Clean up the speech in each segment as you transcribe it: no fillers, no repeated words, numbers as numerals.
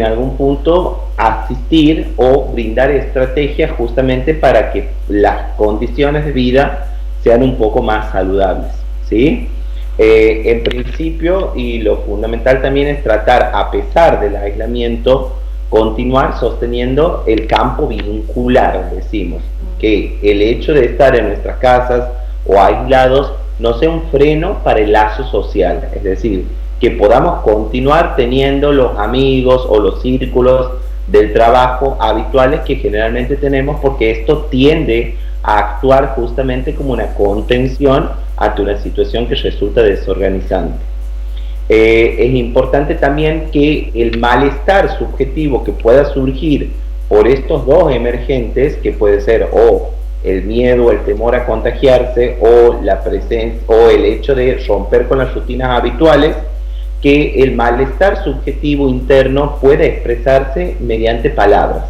algún punto asistir o brindar estrategias justamente para que las condiciones de vida sean un poco más saludables, ¿sí? En principio, y lo fundamental también es tratar, a pesar del aislamiento, continuar sosteniendo el campo vincular, decimos, que el hecho de estar en nuestras casas o aislados no sea un freno para el lazo social, es decir, que podamos continuar teniendo los amigos o los círculos del trabajo habituales que generalmente tenemos, porque esto tiende a actuar justamente como una contención ante una situación que resulta desorganizante. Es importante también que el malestar subjetivo que pueda surgir por estos dos emergentes, que puede ser o el miedo, el temor a contagiarse, o la presencia o el hecho de romper con las rutinas habituales, que el malestar subjetivo interno pueda expresarse mediante palabras,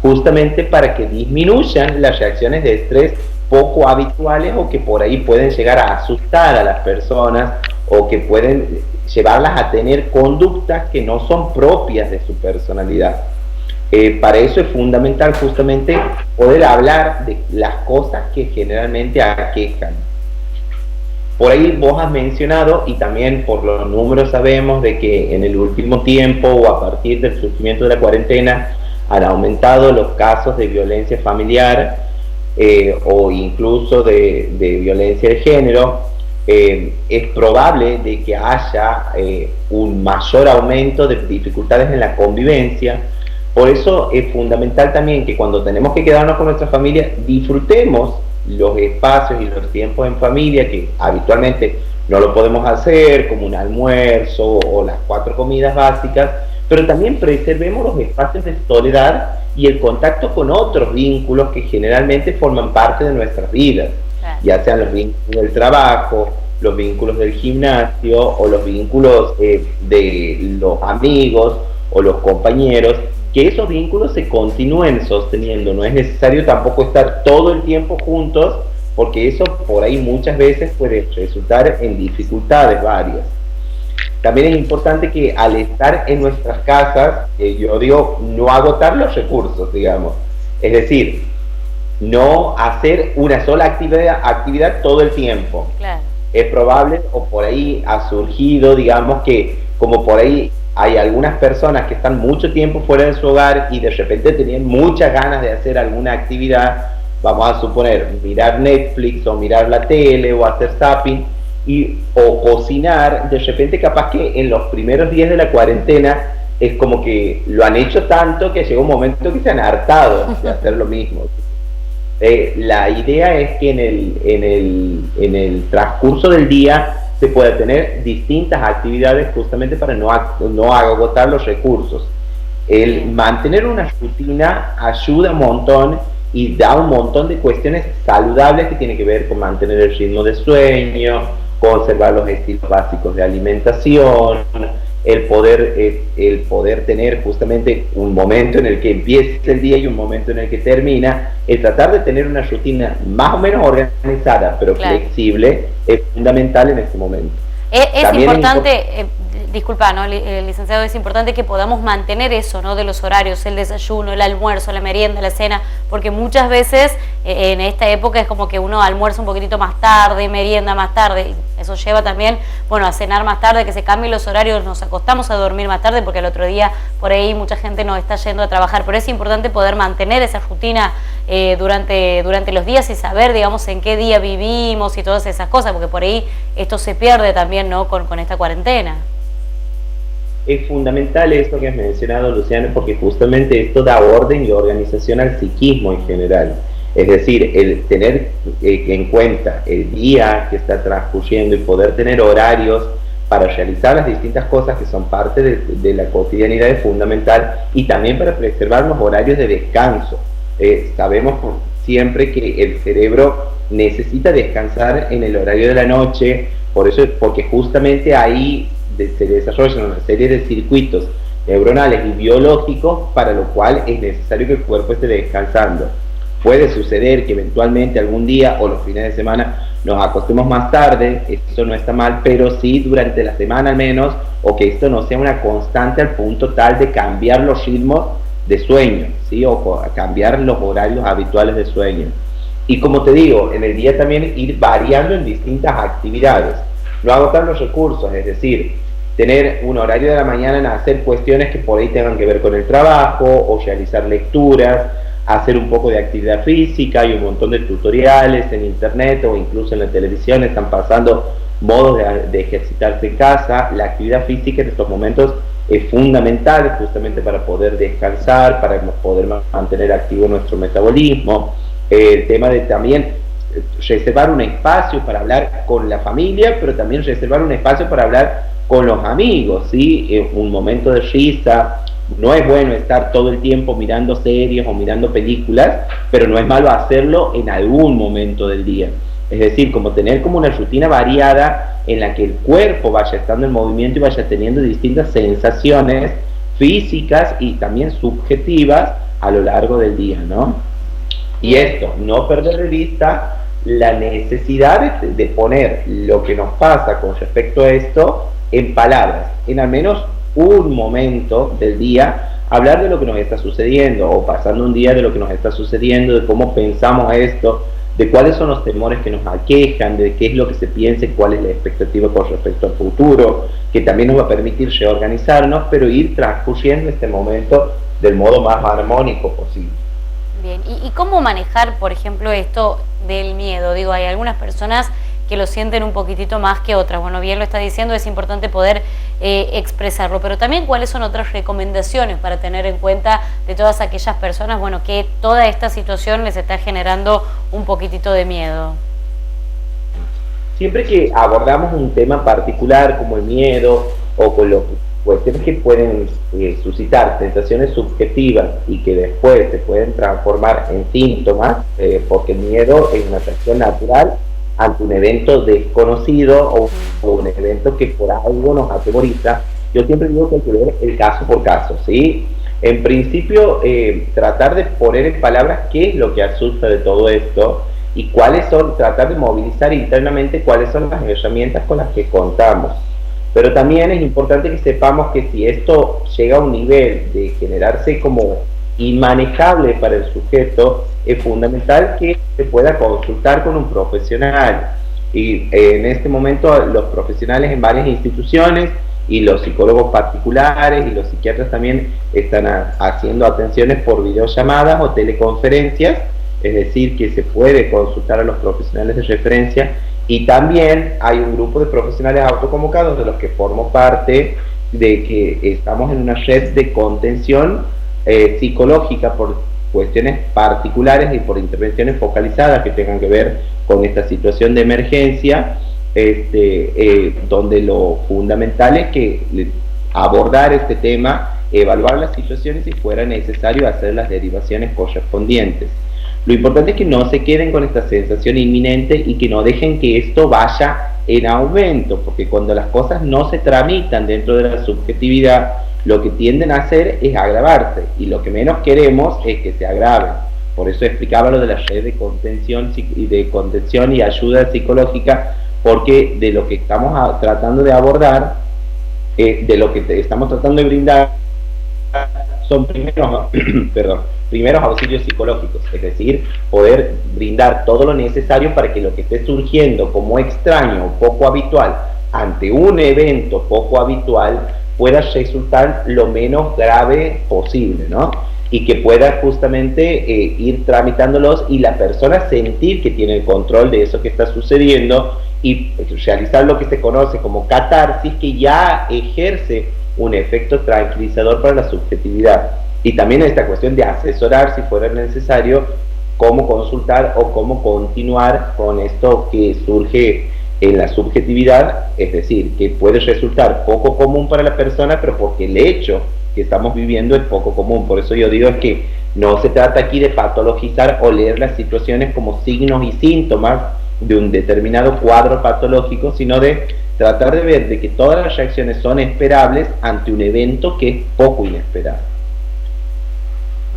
justamente para que disminuyan las reacciones de estrés poco habituales o que por ahí pueden llegar a asustar a las personas o que pueden llevarlas a tener conductas que no son propias de su personalidad. Para eso es fundamental justamente poder hablar de las cosas que generalmente aquejan. Por ahí vos has mencionado, y también por los números sabemos, de que en el último tiempo o a partir del surgimiento de la cuarentena han aumentado los casos de violencia familiar o incluso de violencia de género. Es probable de que haya un mayor aumento de dificultades en la convivencia. Por eso es fundamental también que cuando tenemos que quedarnos con nuestra familia, disfrutemos los espacios y los tiempos en familia que habitualmente no lo podemos hacer, como un almuerzo o las 4 comidas básicas, pero también preservemos los espacios de soledad y el contacto con otros vínculos que generalmente forman parte de nuestras vidas, ya sean los vínculos del trabajo, los vínculos del gimnasio o los vínculos de los amigos o los compañeros, que esos vínculos se continúen sosteniendo. No es necesario tampoco estar todo el tiempo juntos, porque eso por ahí muchas veces puede resultar en dificultades varias. También es importante que al estar en nuestras casas, yo digo, no agotar los recursos, digamos. Es decir, no hacer una sola actividad todo el tiempo. Claro. Es probable, o por ahí ha surgido, digamos, que como por ahí hay algunas personas que están mucho tiempo fuera de su hogar y de repente tenían muchas ganas de hacer alguna actividad, vamos a suponer, mirar Netflix o mirar la tele o hacer zapping o cocinar, de repente capaz que en los primeros días de la cuarentena es como que lo han hecho tanto que llega un momento que se han hartado de hacer lo mismo. La idea es que en el transcurso del día se puede tener distintas actividades justamente para no agotar los recursos. El mantener una rutina ayuda un montón y da un montón de cuestiones saludables que tienen que ver con mantener el ritmo de sueño, conservar los estilos básicos de alimentación, el poder tener justamente un momento en el que empieza el día y un momento en el que termina. El tratar de tener una rutina más o menos organizada pero flexible es fundamental en este momento. Es importante, disculpa, ¿no, licenciado? Es importante que podamos mantener eso, ¿no? De los horarios, el desayuno, el almuerzo, la merienda, la cena, porque muchas veces en esta época es como que uno almuerza un poquitito más tarde, merienda más tarde, y eso lleva también, bueno, a cenar más tarde, que se cambien los horarios, nos acostamos a dormir más tarde, porque al otro día por ahí mucha gente no está yendo a trabajar, pero es importante poder mantener esa rutina durante los días y saber, digamos, en qué día vivimos y todas esas cosas, porque por ahí esto se pierde también, ¿no? Con esta cuarentena. Es fundamental esto que has mencionado, Luciano, porque justamente esto da orden y organización al psiquismo en general. Es decir, el tener en cuenta el día que está transcurriendo y poder tener horarios para realizar las distintas cosas que son parte de la cotidianidad es fundamental, y también para preservar los horarios de descanso. Sabemos siempre que el cerebro necesita descansar en el horario de la noche, porque justamente ahí se desarrollan una serie de circuitos neuronales y biológicos para lo cual es necesario que el cuerpo esté descansando. Puede suceder que eventualmente algún día o los fines de semana nos acostemos más tarde, eso no está mal, pero sí durante la semana al menos, o que esto no sea una constante al punto tal de cambiar los ritmos de sueño, ¿sí? O cambiar los horarios habituales de sueño. Y como te digo, en el día también ir variando en distintas actividades, no agotar los recursos, es decir, tener un horario de la mañana en hacer cuestiones que por ahí tengan que ver con el trabajo, o realizar lecturas, hacer un poco de actividad física. Hay un montón de tutoriales en internet o incluso en la televisión, están pasando modos de ejercitarse en casa. La actividad física en estos momentos es fundamental justamente para poder descansar, para poder mantener activo nuestro metabolismo. El tema de también reservar un espacio para hablar con la familia, pero también reservar un espacio para hablar con los amigos, ¿sí? Un momento de risa. No es bueno estar todo el tiempo mirando series o mirando películas, pero no es malo hacerlo en algún momento del día. Es decir, como tener como una rutina variada en la que el cuerpo vaya estando en movimiento y vaya teniendo distintas sensaciones físicas y también subjetivas a lo largo del día, ¿no? Y esto, no perder de vista la necesidad de poner lo que nos pasa con respecto a esto en palabras, en al menos un momento del día, hablar de lo que nos está sucediendo, o pasando un día de lo que nos está sucediendo, de cómo pensamos esto, de cuáles son los temores que nos aquejan, de qué es lo que se piensa y cuál es la expectativa con respecto al futuro, que también nos va a permitir reorganizarnos, pero ir transcurriendo este momento del modo más armónico posible. Bien, ¿y cómo manejar, por ejemplo, esto del miedo? Digo, hay algunas personas que lo sienten un poquitito más que otras. Bueno, bien lo está diciendo, es importante poder expresarlo, pero también cuáles son otras recomendaciones para tener en cuenta de todas aquellas personas, bueno, que toda esta situación les está generando un poquitito de miedo. Siempre que abordamos un tema particular como el miedo o con lo cuestiones que pueden suscitar sensaciones subjetivas y que después se pueden transformar en síntomas, porque el miedo es una reacción natural ante un evento desconocido o un evento que por algo nos atemoriza. Yo siempre digo que hay que ver el caso por caso, ¿sí? En principio, tratar de poner en palabras qué es lo que asusta de todo esto y cuáles son, tratar de movilizar internamente cuáles son las herramientas con las que contamos. Pero también es importante que sepamos que si esto llega a un nivel de generarse como inmanejable para el sujeto, es fundamental que se pueda consultar con un profesional. Y en este momento los profesionales en varias instituciones y los psicólogos particulares y los psiquiatras también están haciendo atenciones por videollamadas o teleconferencias, es decir, que se puede consultar a los profesionales de referencia. Y también hay un grupo de profesionales autoconvocados de los que formo parte, de que estamos en una red de contención psicológica por cuestiones particulares y por intervenciones focalizadas que tengan que ver con esta situación de emergencia, donde lo fundamental es que abordar este tema, evaluar las situaciones y si fuera necesario hacer las derivaciones correspondientes. Lo importante es que no se queden con esta sensación inminente y que no dejen que esto vaya en aumento, porque cuando las cosas no se tramitan dentro de la subjetividad, lo que tienden a hacer es agravarse, y lo que menos queremos es que se agraven. Por eso explicaba lo de la red de contención y ayuda psicológica, porque de lo que estamos tratando de abordar, de lo que estamos tratando de brindar, son primeros auxilios psicológicos, es decir, poder brindar todo lo necesario para que lo que esté surgiendo como extraño o poco habitual ante un evento poco habitual pueda resultar lo menos grave posible, ¿no? Y que pueda justamente ir tramitándolos y la persona sentir que tiene el control de eso que está sucediendo y realizar lo que se conoce como catarsis, que ya ejerce un efecto tranquilizador para la subjetividad. Y también esta cuestión de asesorar, si fuera necesario, cómo consultar o cómo continuar con esto que surge en la subjetividad, es decir, que puede resultar poco común para la persona, pero porque el hecho que estamos viviendo es poco común. Por eso yo digo es que no se trata aquí de patologizar o leer las situaciones como signos y síntomas de un determinado cuadro patológico, sino de tratar de ver de que todas las reacciones son esperables ante un evento que es poco inesperado.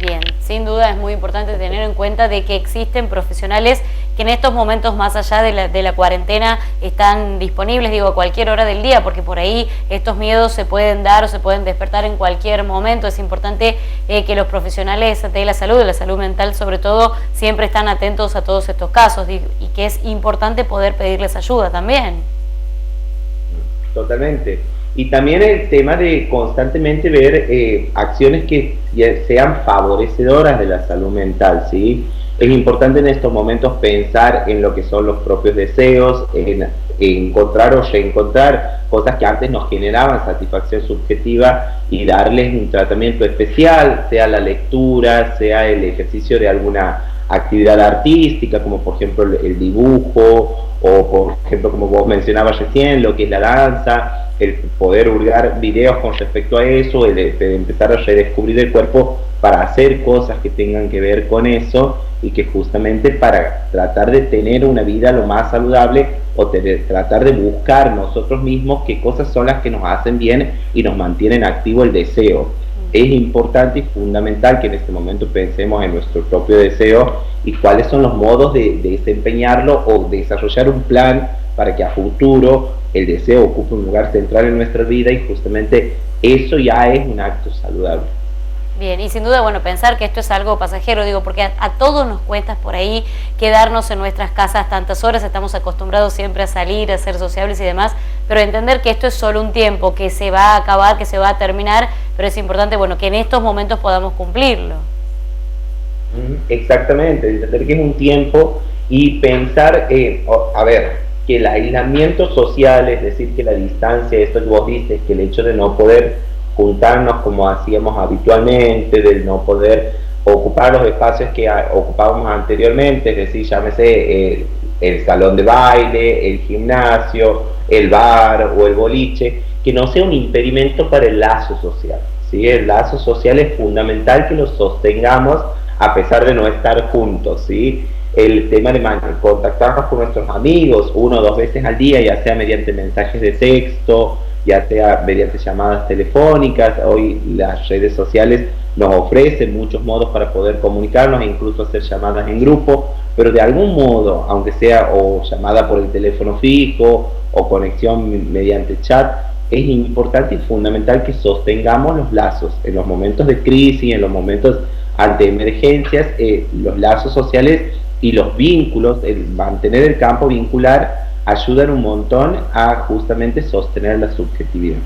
Bien, sin duda es muy importante tener en cuenta de que existen profesionales que en estos momentos, más allá de la cuarentena, están disponibles, digo, a cualquier hora del día, porque por ahí estos miedos se pueden dar o se pueden despertar en cualquier momento. Es importante que los profesionales de la salud mental sobre todo, siempre están atentos a todos estos casos, y que es importante poder pedirles ayuda también. Totalmente. Y también el tema de constantemente ver acciones que sean favorecedoras de la salud mental, ¿sí? Es importante en estos momentos pensar en lo que son los propios deseos, en encontrar o reencontrar cosas que antes nos generaban satisfacción subjetiva y darles un tratamiento especial, sea la lectura, sea el ejercicio de alguna actividad artística, como por ejemplo el dibujo, o por ejemplo, como vos mencionabas recién, lo que es la danza, el poder hurgar videos con respecto a eso, el empezar a redescubrir el cuerpo para hacer cosas que tengan que ver con eso, y que justamente para tratar de tener una vida lo más saludable, o tratar de buscar nosotros mismos qué cosas son las que nos hacen bien y nos mantienen activo el deseo. Es importante y fundamental que en este momento pensemos en nuestro propio deseo y cuáles son los modos de desempeñarlo o desarrollar un plan para que a futuro el deseo ocupe un lugar central en nuestra vida, y justamente eso ya es un acto saludable. Bien, y sin duda, bueno, pensar que esto es algo pasajero, digo, porque a todos nos cuesta por ahí quedarnos en nuestras casas tantas horas, estamos acostumbrados siempre a salir, a ser sociables y demás, pero entender que esto es solo un tiempo, que se va a acabar, que se va a terminar, pero es importante, bueno, que en estos momentos podamos cumplirlo. Exactamente, entender que es un tiempo y pensar, a ver, que el aislamiento social, es decir, que la distancia, esto que vos dices, que el hecho de no poder juntarnos como hacíamos habitualmente, del no poder ocupar los espacios que ocupábamos anteriormente, es decir, llámese el salón de baile, el gimnasio, el bar o el boliche, que no sea un impedimento para el lazo social, ¿sí? El lazo social es fundamental que lo sostengamos a pesar de no estar juntos, ¿sí? El tema de contactarnos con nuestros amigos 1 o 2 veces al día, ya sea mediante mensajes de texto, ya sea mediante llamadas telefónicas. Hoy las redes sociales nos ofrecen muchos modos para poder comunicarnos e incluso hacer llamadas en grupo, pero de algún modo, aunque sea o llamada por el teléfono fijo o conexión mediante chat, es importante y fundamental que sostengamos los lazos en los momentos de crisis, en los momentos ante emergencias. Los lazos sociales y los vínculos, el mantener el campo vincular, ayudan un montón a justamente sostener la subjetividad.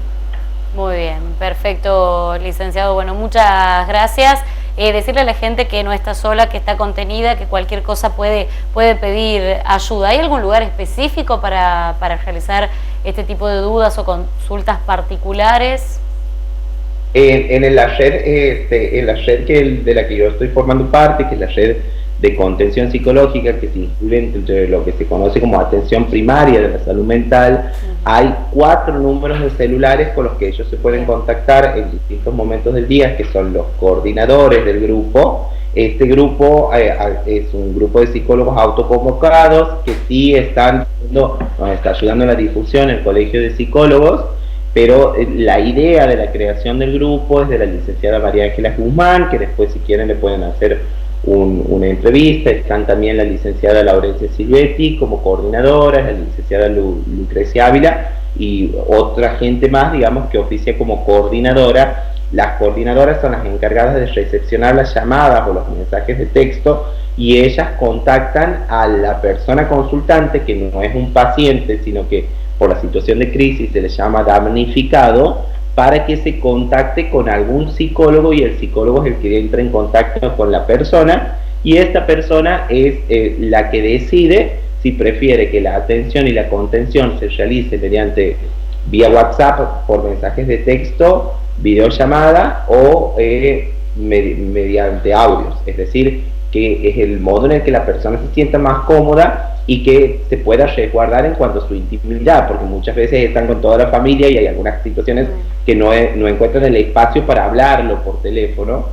Muy bien, perfecto, licenciado. Bueno, muchas gracias. Decirle a la gente que no está sola, que está contenida, que cualquier cosa puede pedir ayuda. ¿Hay algún lugar específico para realizar este tipo de dudas o consultas particulares? En la red, de la que yo estoy formando parte, que es la red de contención psicológica, que se incluye entre lo que se conoce como atención primaria de la salud mental, hay 4 números de celulares con los que ellos se pueden contactar en distintos momentos del día, que son los coordinadores del grupo. Este grupo es un grupo de psicólogos autoconvocados que sí nos está ayudando en la difusión el Colegio de Psicólogos, pero la idea de la creación del grupo es de la licenciada María Ángela Guzmán, que después si quieren le pueden hacer una entrevista. Están también la licenciada Laurencia Silvetti como coordinadora, la licenciada Lucrecia Ávila y otra gente más, digamos, que oficia como coordinadora. Las coordinadoras son las encargadas de recepcionar las llamadas o los mensajes de texto, y ellas contactan a la persona consultante, que no es un paciente, sino que por la situación de crisis se le llama damnificado, para que se contacte con algún psicólogo, y el psicólogo es el que entra en contacto con la persona, y esta persona es la que decide si prefiere que la atención y la contención se realice mediante vía WhatsApp, por mensajes de texto, videollamada o mediante audios, es decir, que es el modo en el que la persona se sienta más cómoda y que se pueda resguardar en cuanto a su intimidad, porque muchas veces están con toda la familia y hay algunas situaciones que no encuentran el espacio para hablarlo por teléfono.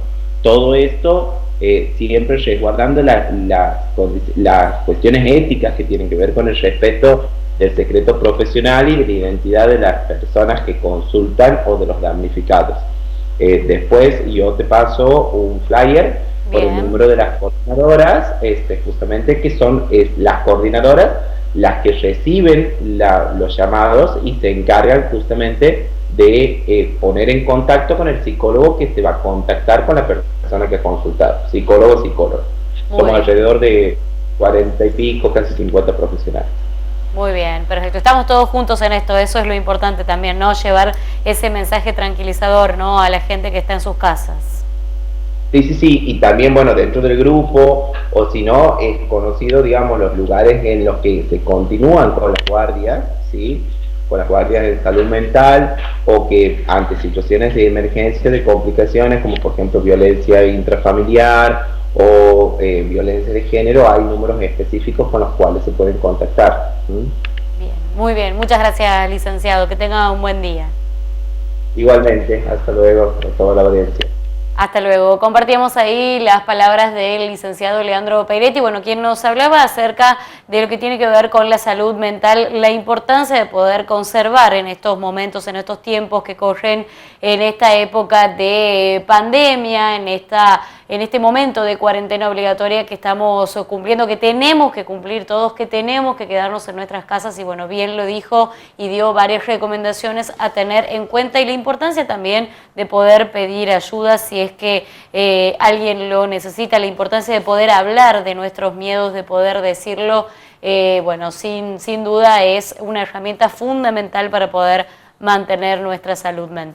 Todo esto siempre resguardando las cuestiones éticas que tienen que ver con el respeto del secreto profesional y de la identidad de las personas que consultan o de los damnificados. Después yo te paso un flyer por el Bien. número de las coordinadoras, justamente que son las coordinadoras las que reciben los llamados y se encargan justamente de poner en contacto con el psicólogo que se va a contactar con la persona que ha consultado, psicólogo o psicóloga. Somos alrededor de 40 y pico, casi 50 profesionales. Muy bien, perfecto. Estamos todos juntos en esto, eso es lo importante también, ¿no? Llevar ese mensaje tranquilizador, ¿no? A la gente que está en sus casas. Sí, sí, sí, y también, bueno, dentro del grupo, o si no, es conocido, digamos, los lugares en los que se continúan con las guardias, ¿sí? Con las guardias de salud mental, o que ante situaciones de emergencia, de complicaciones, como por ejemplo violencia intrafamiliar o violencia de género, hay números específicos con los cuales se pueden contactar. Bien, muy bien, muchas gracias, licenciado, que tenga un buen día. Igualmente, hasta luego a toda la audiencia. Hasta luego. Compartíamos ahí las palabras del licenciado Leandro Peiretti, bueno, quien nos hablaba acerca de lo que tiene que ver con la salud mental, la importancia de poder conservar en estos momentos, en estos tiempos que corren, en esta época de pandemia, en este momento de cuarentena obligatoria que estamos cumpliendo, que tenemos que cumplir todos, que tenemos que quedarnos en nuestras casas, y bueno, bien lo dijo y dio varias recomendaciones a tener en cuenta, y la importancia también de poder pedir ayuda si es que alguien lo necesita, la importancia de poder hablar de nuestros miedos, de poder decirlo, bueno, sin duda es una herramienta fundamental para poder mantener nuestra salud mental.